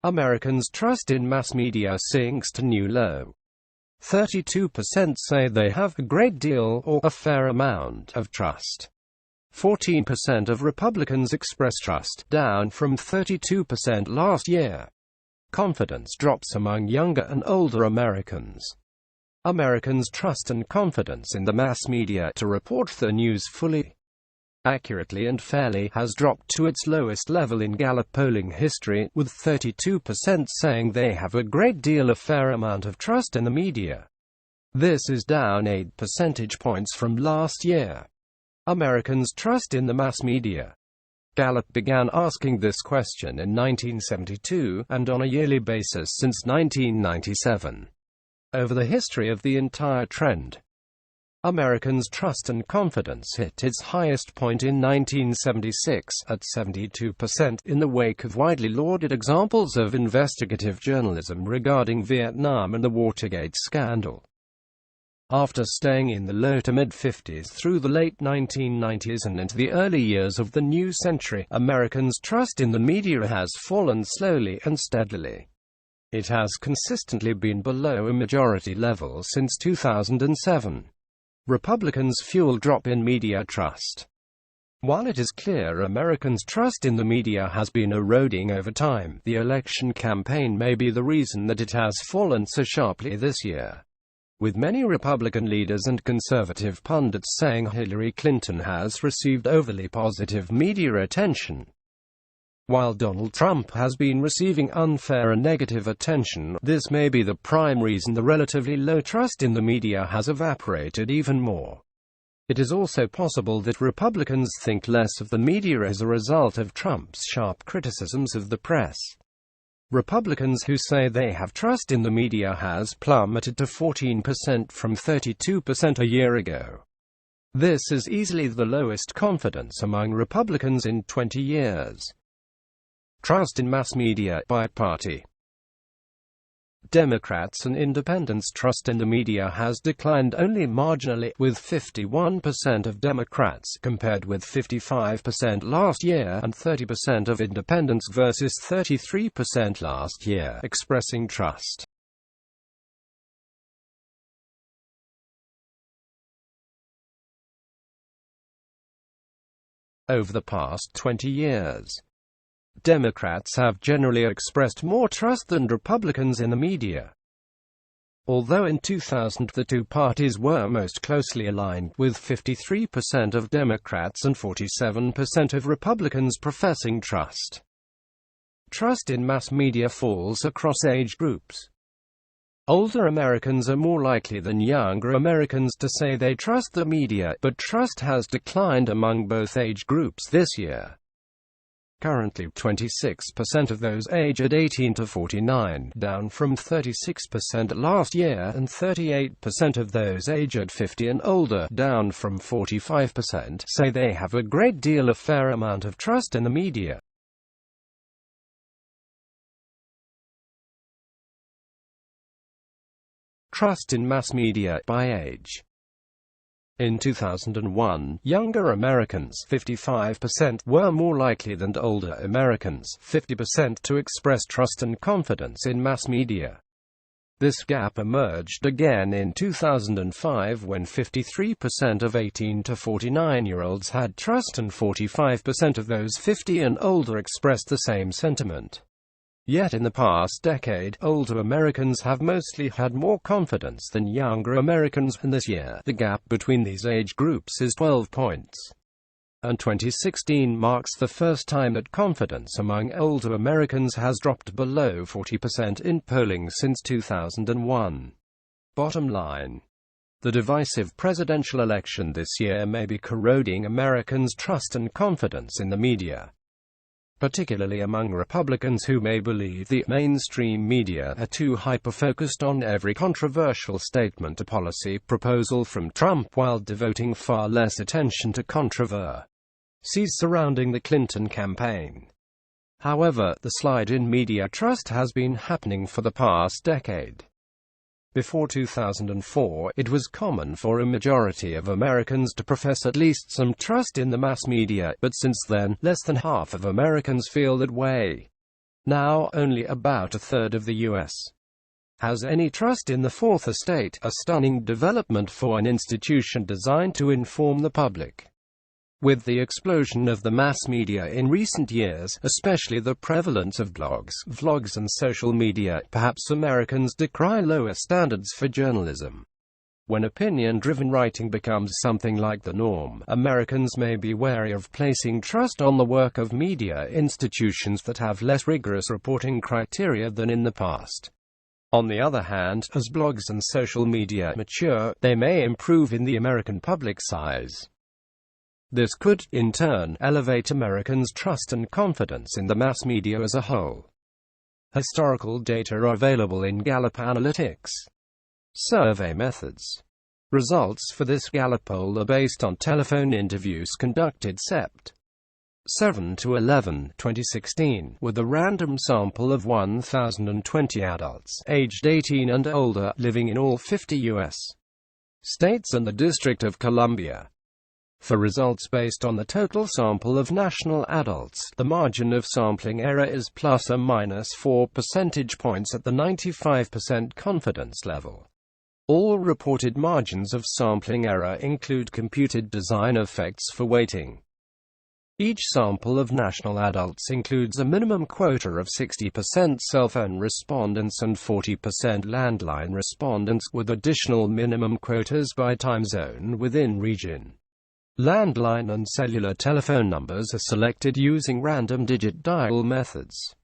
Americans' trust in mass media sinks to new low. 32% say they have a great deal or a fair amount of trust. 14% of Republicans express trust, down from 32% last year. Confidence drops among younger and older Americans. Americans' trust and confidence in the mass media to report the news fully, accurately and fairly has dropped to its lowest level in Gallup polling history, with 32% saying they have a great deal of fair amount of trust in the media. This is down 8 percentage points from last year. Americans' trust in the mass media. Gallup began asking this question in 1972, and on a yearly basis since 1997. Over the history of the entire trend, Americans' trust and confidence hit its highest point in 1976, at 72%, in the wake of widely lauded examples of investigative journalism regarding Vietnam and the Watergate scandal. After staying in the low to mid-50s through the late 1990s and into the early years of the new century, Americans' trust in the media has fallen slowly and steadily. It has consistently been below a majority level since 2007. Republicans fuel drop in media trust. While it is clear Americans' trust in the media has been eroding over time, the election campaign may be the reason that it has fallen so sharply this year, with many Republican leaders and conservative pundits saying Hillary Clinton has received overly positive media attention, while Donald Trump has been receiving unfair and negative attention. This may be the prime reason the relatively low trust in the media has evaporated even more. It is also possible that Republicans think less of the media as a result of Trump's sharp criticisms of the press. Republicans who say they have trust in the media has plummeted to 14% from 32% a year ago. This is easily the lowest confidence among Republicans in 20 years. Trust in mass media by party. Democrats and independents' trust in the media has declined only marginally, with 51% of Democrats, compared with 55% last year, and 30% of independents versus 33% last year, expressing trust. Over the past 20 years, Democrats have generally expressed more trust than Republicans in the media. Although in 2000 the two parties were most closely aligned, with 53% of Democrats and 47% of Republicans professing trust. Trust in mass media falls across age groups. Older Americans are more likely than younger Americans to say they trust the media, but trust has declined among both age groups this year. Currently, 26% of those aged 18 to 49, down from 36% last year, and 38% of those aged 50 and older, down from 45%, say they have a great deal of fair amount of trust in the media. Trust in mass media by age. In 2001, younger Americans, 55%, were more likely than older Americans, 50%, to express trust and confidence in mass media. This gap emerged again in 2005 when 53% of 18 to 49-year-olds had trust and 45% of those 50 and older expressed the same sentiment. Yet in the past decade, older Americans have mostly had more confidence than younger Americans, and this year, the gap between these age groups is 12 points. And 2016 marks the first time that confidence among older Americans has dropped below 40% in polling since 2001. Bottom line: the divisive presidential election this year may be corroding Americans' trust and confidence in the media, particularly among Republicans who may believe the mainstream media are too hyper-focused on every controversial statement or policy proposal from Trump, while devoting far less attention to controversies surrounding the Clinton campaign. However, the slide in media trust has been happening for the past decade. Before 2004, it was common for a majority of Americans to profess at least some trust in the mass media, but since then, less than half of Americans feel that way. Now, only about a third of the U.S. has any trust in the Fourth Estate, a stunning development for an institution designed to inform the public. With the explosion of the mass media in recent years, especially the prevalence of blogs, vlogs and social media, perhaps Americans decry lower standards for journalism. When opinion-driven writing becomes something like the norm, Americans may be wary of placing trust on the work of media institutions that have less rigorous reporting criteria than in the past. On the other hand, as blogs and social media mature, they may improve in the American public's eyes. This could, in turn, elevate Americans' trust and confidence in the mass media as a whole. Historical data are available in Gallup Analytics. Survey methods. Results for this Gallup poll are based on telephone interviews conducted Sept. 7 to 11, 2016, with a random sample of 1,020 adults, aged 18 and older, living in all 50 U.S. states and the District of Columbia. For results based on the total sample of national adults, the margin of sampling error is plus or minus 4 percentage points at the 95% confidence level. All reported margins of sampling error include computed design effects for weighting. Each sample of national adults includes a minimum quota of 60% cell phone respondents and 40% landline respondents, with additional minimum quotas by time zone within region. Landline and cellular telephone numbers are selected using random digit dial methods.